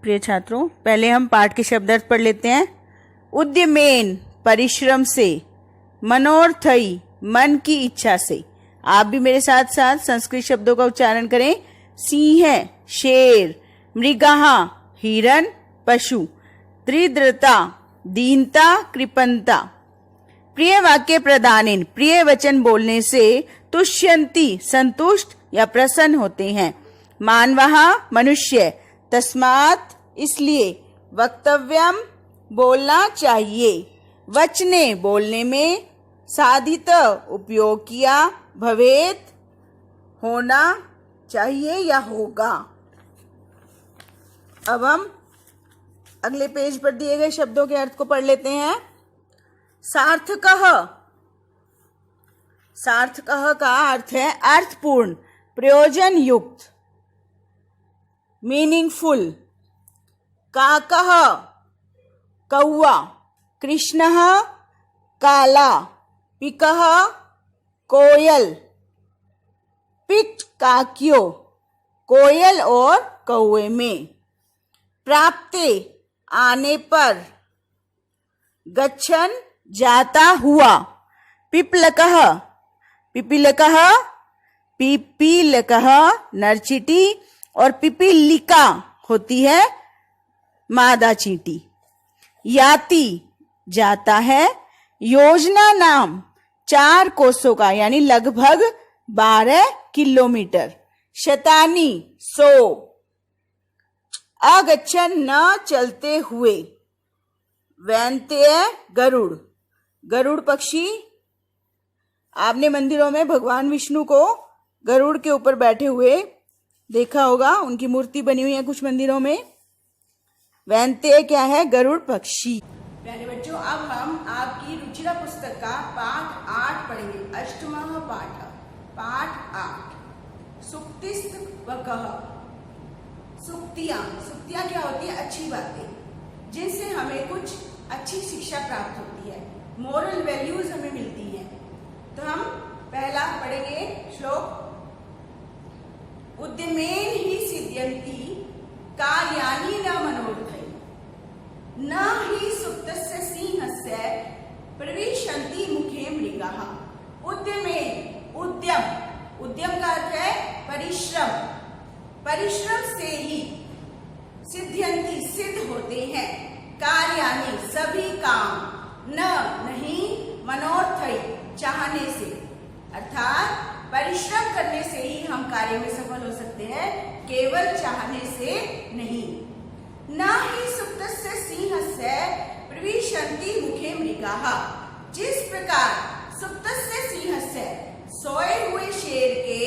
प्रिय छात्रों, पहले हम पाठ के शब्दार्थ पढ़ लेते हैं। उद्यमेन परिश्रम से, मनोर्थई मन की इच्छा से। आप भी मेरे साथ साथ संस्कृत शब्दों का उच्चारण करें। सिंह शेर, मृगहा हिरण पशु, दरिद्रता दीनता कृपणता। प्रिय वाक्य प्रदानेन प्रिय वचन बोलने से तुष्यंती संतुष्ट या प्रसन्न होते हैं। मानवः मनुष्य, तस्मात् इसलिए, वक्तव्यम बोलना चाहिए, वचने बोलने में, साधित उपयोग किया, भवेत होना चाहिए या होगा। अब हम अगले पेज पर दिए गए शब्दों के अर्थ को पढ़ लेते हैं। सार्थकः, सार्थकः का अर्थ है अर्थपूर्ण, प्रयोजन युक्त, मीनिंगफुल। काकः कौवा, कृष्णः काला, पिकः कोयल, पिट काकियो, कोयल और कौवे में। प्राप्ते आने पर, गच्छन जाता हुआ, पिपलकः, पिपीलकः, पिपीलकः नरचीटी और पिपीलिका होती है मादा चींटी। याति जाता है, योजना नाम 4 कोसों का यानी लगभग 12 किलोमीटर। शतानी 100, अगच्छन न चलते हुए। वैन्तेय गरुड़, गरुड़ पक्षी। आपने मंदिरों में भगवान विष्णु को गरुड़ के ऊपर बैठे हुए देखा होगा, उनकी मूर्ति बनी हुई है कुछ मंदिरों में। वैन्तेय क्या है? गरुड़ पक्षी। प्यारे बच्चों, अब हम आपकी रुचिरा पुस्तक का पाठ 8 पढ़ेंगे। अष्टमः पाठ, पाठ 8। सुक्तिस्त्वकः, सुक्तियां, सुक्तियां क्या होती है? अच्छी बातें, जिनसे हमें कुछ अच्छी शिक्षा प्राप्त होती है, मोरल वैल्यूज हमें मिलती हैं। तो हम पहला पढ़ेंगे श्लोक। उद्यमेन ही सिद्ध्यन्ति कार्याणि न मनोर्थै, न हि सुप्तस्य सिंहस्य प्रविशन्ति मुखे मृगाः। उद्यमेन, उद्यम, उद्यम का अर्थ है परिश्रम, परिश्रम से ही सिद्ध्यन्ति सिद्ध होते हैं, कार्याणि सभी काम, न नहीं, मनोर्थै चाहने से, अर्थात परिश्रम करने से ही हम कार्य में सफल हो सकते हैं, केवल चाहने से नहीं। न ही सुप्तस्य सिंहस्य प्रविशन्ति मुखे मृगाः, जिस प्रकार सुप्तस्य सिंहस्य सोए हुए शेर के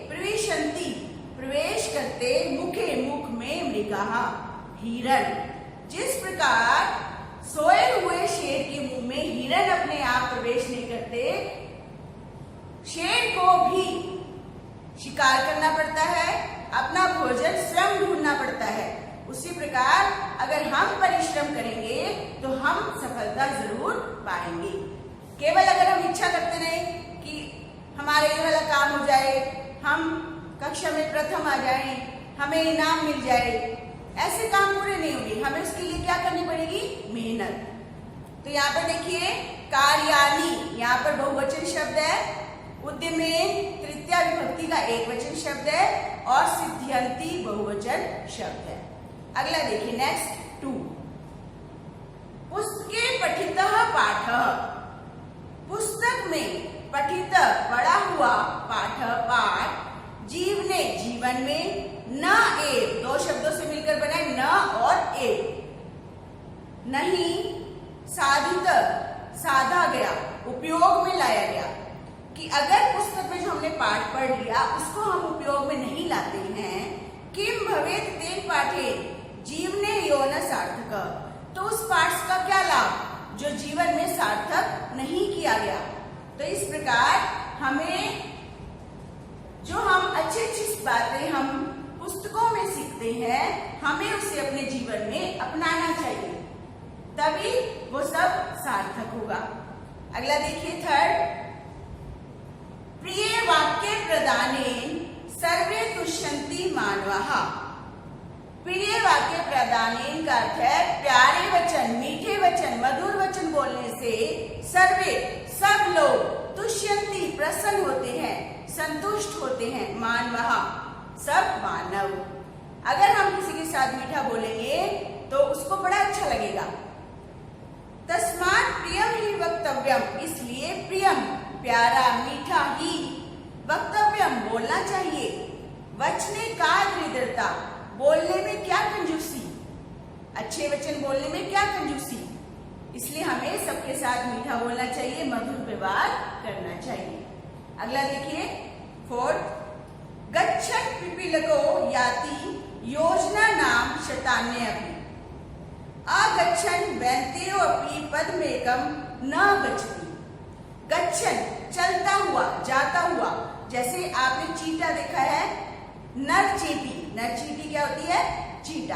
प्रविशन्ति प्रवेश करते, मुखे मुख में मृगाः हिरण, जिस प्रकार सोए हुए शेर के मुंह में हिरण अपने आप प्रवेश नहीं करते, शेर को भी शिकार करना पड़ता है, अपना भोजन स्वयं ढूंढना पड़ता है। उसी प्रकार अगर हम परिश्रम करेंगे तो हम सफलता जरूर पाएंगे। केवल अगर हम इच्छा करते रहे कि हमारे ये वाला काम हो जाए, हम कक्षा में प्रथम आ जाएं, हमें इनाम मिल जाए, ऐसे काम पूरे नहीं होंगे। हमें उसके लिए क्या करनी पड़ेगी? मेहनत। तो यहाँ पर देखिए, कार्याणि, यहाँ पर बहुवचन शब्द है। उद्यमेन तृतीया विभक्ति का एकवचन शब्द है और सिद्ध्यन्ति बहुवचन शब्द है। अगला देखिए, नेक्स्ट 2। पुस्तके पठितः पाठः, पुस्तक में पठित पढ़ा हुआ, पाठ पाठ, जीवने जीवन में, न एव 2 शब्दों से मिलकर बना है, न और एव। नहीं, साधित साधा गया, उपयोग में लाया गया, कि अगर पुस्तक में जो हमने पाठ पढ़ लिया उसको हम उपयोग में नहीं लाते हैं, किम भवेत तेन पाठे जीवने यो न सार्थक, तो उस पाठ का क्या लाभ जो जीवन में सार्थक नहीं किया गया। तो इस प्रकार हमें जो हम अच्छी अच्छी बातें हम पुस्तकों में सीखते हैं, हमें उसे अपने जीवन में अपनाना चाहिए, तभी वो सब सार्थक होगा। अगला देखिए 3rd। प्रिय वाक्य प्रदानेन सर्वे तुष्यन्ति मानवाः। प्रिय वाक्य प्रदानेन का अर्थ है प्यारे वचन, मीठे वचन, मधुर वचन बोलने से सर्वे सब लोग तुष्यंती प्रसन्न होते हैं, संतुष्ट होते हैं, मानवः सब मानव। अगर हम किसी के साथ मीठा बोलेंगे तो उसको बड़ा अच्छा लगेगा। तस्मात् प्रियम ही वक्तव्यम, इसलिए प्रियम प्यारा मीठा ही वक्तव्यम बोलना चाहिए। वचने का दृढ़ता, बोलने में क्या कंजूसी, अच्छे वचन बोलने में क्या कंजूसी, इसलिए हमें सबके साथ मीठा बोलना चाहिए, मधुर व्यवहार करना चाहिए। अगला देखिए 4, गच्छन् पिपीलको याति योजना नाम शतान्य अपि अगच्छन् वैन्तेयो अपि पदमेकं न गच्छति। गच्छन् चलता हुआ, जाता हुआ, जैसे आपने चीटा देखा है, नर चींटी, नर चींटी क्या होती है? चीटा।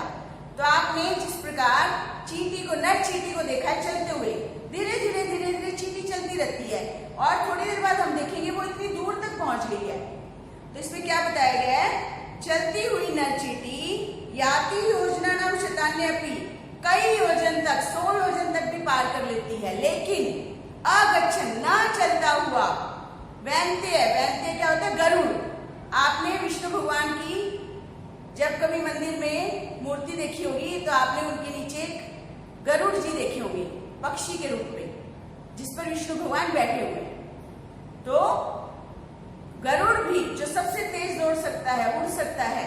तो आपने जिस प्रकार चींटी को, नर चींटी को देखा है चलते हुए, धीरे धीरे चींटी चलती रहती है और थोड़ी देर बाद हम देखेंगे वो इतनी दूर तक पहुंच गई है। तो इसमें क्या बताया गया है? चलती हुई नर चींटी याति योजना नाम शतान्य अपि, कई योजन तक, 100 योजन तक भी पार कर लेती है, लेकिन अगच्छन् न चलता हुआ, वैन्ते क्या होता है? गरुड़। आपने विष्णु भगवान की जब कभी मंदिर में मूर्ति देखी होगी तो आपने उनके नीचे गरुड़ जी देखे होंगे, पक्षी के रूप में, जिस पर विष्णु भगवान बैठे हुए। तो गरुड़ भी जो सबसे तेज दौड़ सकता है, उड़ सकता है,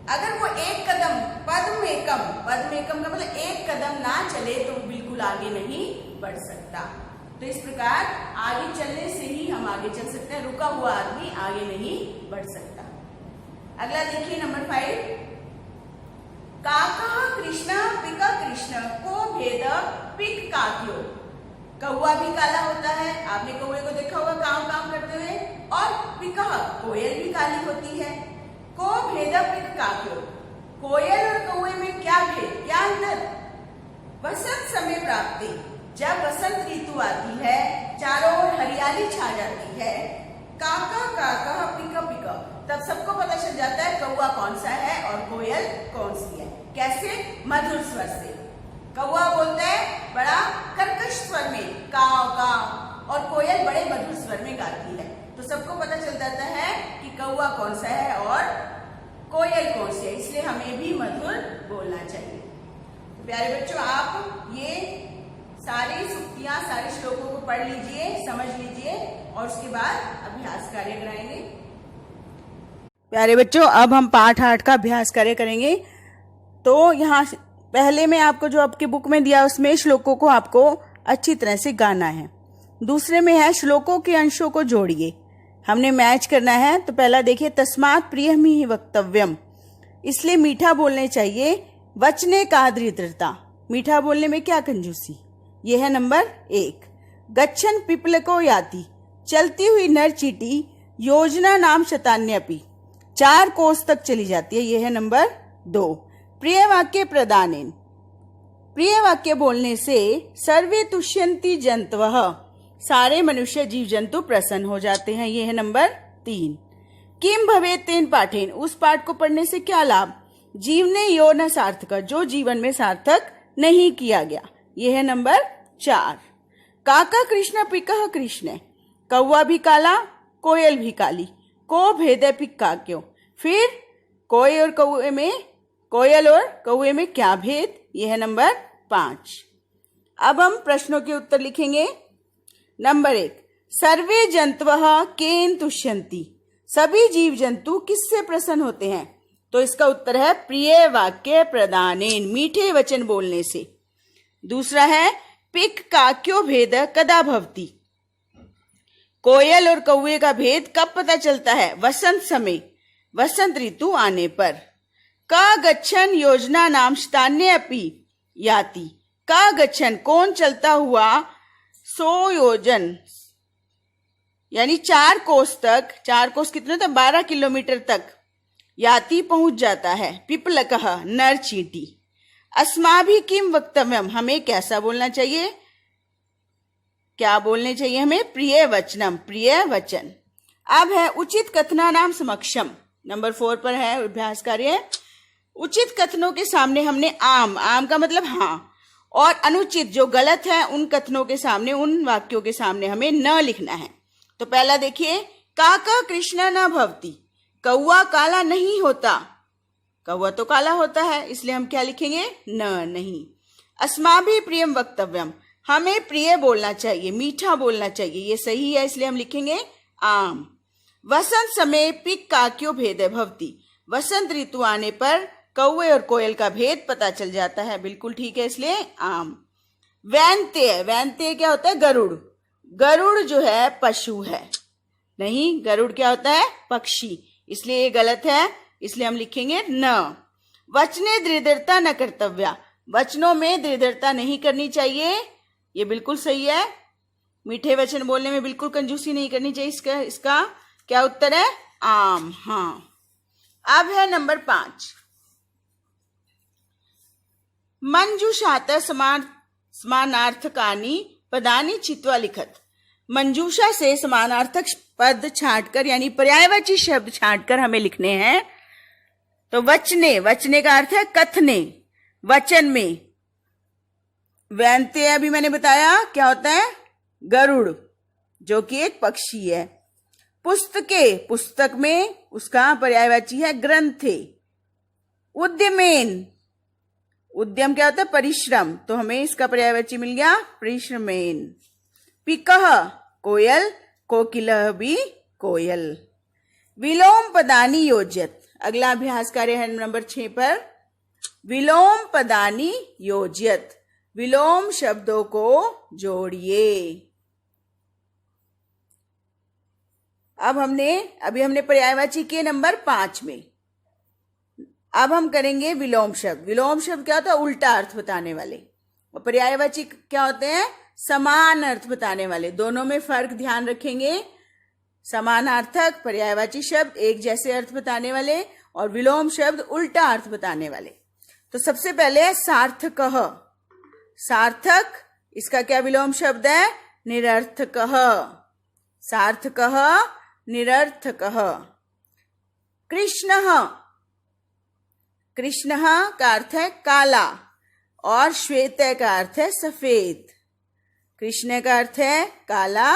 अगर वो एक कदम पद्मेकम का मतलब एक कदम ना चले तो वो बिल्कुल आगे नहीं बढ़ सकता। तो इस प्रकार आगे चलने से ही हम आगे चल सकते हैं, रुका हुआ आदमी आगे नहीं बढ़ सकता। अगला देखिए नंबर 5, काका कृष्ण पिका कृष्ण को भेद पिक काक्यो। कौवा भी काला होता है, आपने कौवे को देखा होगा काम काम करते हुए, और पिका कोयल भी काली होती है। को भेद पिक काक्यो, कोयल और कौवे में क्या भेद, क्या अंतर? वसंत समय प्राप्ति, जब वसंत ऋतु आती है, चारों ओर हरियाली छा जाती है, काका काका पिका पिका, तब सबको पता चल जाता है कौवा कौन सा है और कोयल कौन सी है। कैसे? मधुर स्वर से। कौवा बोलता है बड़ा कर्कश स्वर में काव काव, और कोयल बड़े मधुर स्वर में गाती है। तो सबको पता चल जाता है कि कौवा कौन सा है और कोयल कौन सी है, इसलिए हमें भी मधुर बोलना चाहिए। तो प्यारे बच्चों, आप ये सारी सूक्तियां, सारे श्लोकों को पढ़ लीजिए, समझ लीजिए और उसके बाद अभ्यास कार्य कराएंगे। प्यारे बच्चों, अब हम पाठ 8 का अभ्यास कार्य करेंगे। तो यहाँ पहले में आपको जो आपकी बुक में दिया उसमें श्लोकों को आपको अच्छी तरह से गाना है। दूसरे में है श्लोकों के अंशों को जोड़िए, हमने मैच करना है। तो पहला देखिए, तस्मात् प्रियम ही वक्तव्यम, इसलिए मीठा बोलने चाहिए। वचने का दृढ़ता, मीठा बोलने में क्या कंजूसी, यह है नंबर 1। गच्छन् पिपलको याति, चलती हुई नर चींटी, योजना नाम शतान्यपि, 4 कोस तक चली जाती है, यह है नंबर 2। प्रिय वाक्य प्रदानेन, प्रिय वाक्य बोलने से सर्वे तुष्यन्ति जन्तवः, सारे मनुष्य जीव जंतु प्रसन्न हो जाते हैं, यह है नंबर 3। किम भवेत् तेन पाठेन, उस पाठ को पढ़ने से क्या लाभ? जीवने यो न सार्थक, जो जीवन में सार्थक नहीं किया गया, यह है नंबर 4। काका कृष्ण पिकः कृष्ण, कौवा भी काला कोयल भी काली, को भेदे पिक काक्यो, फिर कोयल और कौवे में क्या भेद, यह है नंबर 5। अब हम प्रश्नों के उत्तर लिखेंगे। नंबर 1, सर्वे जंतवः केन तुष्यन्ति, सभी जीव जंतु किससे प्रसन्न होते हैं? तो इसका उत्तर है प्रिय वाक्य प्रदानेन, मीठे वचन बोलने से। दूसरा है पिक काक्यो भेद कदा भवति, कोयल और कौवे का भेद कब पता चलता है? वसंत समय, वसंत ऋतु आने पर। का गच्छन् योजना नाम शतान्य अपि याति, का गच्छन् कौन चलता हुआ 100 योजन यानी 4 कोस तक, 4 कोस कितने तक? 12 किलोमीटर तक याति पहुंच जाता है। पिपलकः नर चींटी। अस्माभि किम वक्तव्यम, हमें कैसा बोलना चाहिए? क्या बोलने चाहिए हमें? प्रिय वचनम, प्रिय वचन। अब है उचित कथना नाम समक्षम, नंबर 4 पर है अभ्यास कार्य। उचित कथनों के सामने हमने आम, आम का मतलब हाँ, और अनुचित जो गलत है उन कथनों के सामने, उन वाक्यों के सामने हमें न लिखना है। तो पहला देखिए, काका कृष्णा न भवति, कौआ काला नहीं होता। कौआ तो काला होता है, इसलिए हम क्या लिखेंगे? न, नहीं। अस्माभि प्रियम वक्तव्यम, हमें प्रिय बोलना चाहिए, मीठा बोलना चाहिए, ये सही है, इसलिए हम लिखेंगे आम। वसंत समय पिक काक्यो भेद भवति, वसंत ऋतु आने पर कौवे और कोयल का भेद पता चल जाता है, बिल्कुल ठीक है, इसलिए आम। वैन्तेय, वैन्तेय क्या होता है? गरुड़। गरुड़ जो है पशु है, नहीं, गरुड़ क्या होता है? पक्षी, इसलिए ये गलत है, इसलिए हम लिखेंगे न। वचने दृढ़ता न कर्तव्या, वचनों में दृढ़ता नहीं करनी चाहिए, ये बिल्कुल सही है। मीठे वचन बोलने में बिल्कुल कंजूसी नहीं करनी चाहिए। इसका क्या उत्तर है? आम, हाँ। अब है नंबर 5, मंजूषात समानार्थकानि पदानि चित्वा लिखत। मंजूषा से समानार्थक पद छांटकर, यानी पर्यायवाची शब्द छांटकर हमें लिखने हैं। तो वचने, वचने का अर्थ है कथने, वचन में। वैन्तेय अभी मैंने बताया क्या होता है? गरुड़, जो कि एक पक्षी है। पुस्तके, पुस्तक में, उसका पर्यायवाची है ग्रंथे। उद्यमेन, उद्यम क्या होता है? परिश्रम, तो हमें इसका पर्यायवाची मिल गया परिश्रमेन। पिकह, कोयल, कोकिलः भी कोयल। विलोम पदानि योज्यत, अगला अभ्यास कार्य है नंबर 6 पर। विलोम पदानि योज्यत, विलोम शब्दों को जोड़िए। अभी हमने पर्यायवाची किए नंबर 5 में। अब हम करेंगे विलोम शब्द। विलोम शब्द क्या होता है? उल्टा अर्थ बताने वाले। और पर्यायवाची क्या होते हैं? समान अर्थ बताने वाले। दोनों में फर्क ध्यान रखेंगे। समानार्थक पर्यायवाची शब्द एक जैसे अर्थ बताने वाले, और विलोम शब्द उल्टा अर्थ बताने वाले। तो सबसे पहले सार्थकः, सार्थक, इसका क्या विलोम शब्द है? निरर्थकः। सार्थकः, निरर्थकः। कृष्णः, कृष्णः का अर्थ है काला, और श्वेत का अर्थ है सफेद। कृष्ण का अर्थ है काला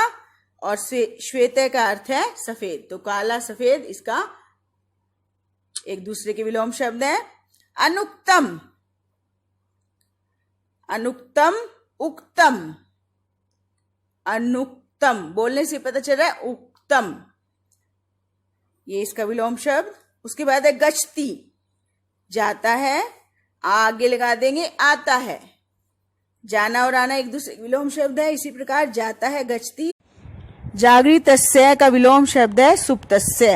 और श्वेत का अर्थ है सफेद। तो काला सफेद इसका एक दूसरे के विलोम शब्द है। अनुक्तम, अनुक्तम, उक्तम, अनुक्तम बोलने से पता चल रहा है उक्तम, ये इसका विलोम शब्द। उसके बाद है गच्छति, जाता है, आगे लगा देंगे आता है। जाना और आना एक दूसरे विलोम शब्द है। इसी प्रकार जाता है गच्छति। जागृतस्य का विलोम शब्द है सुप्तस्य।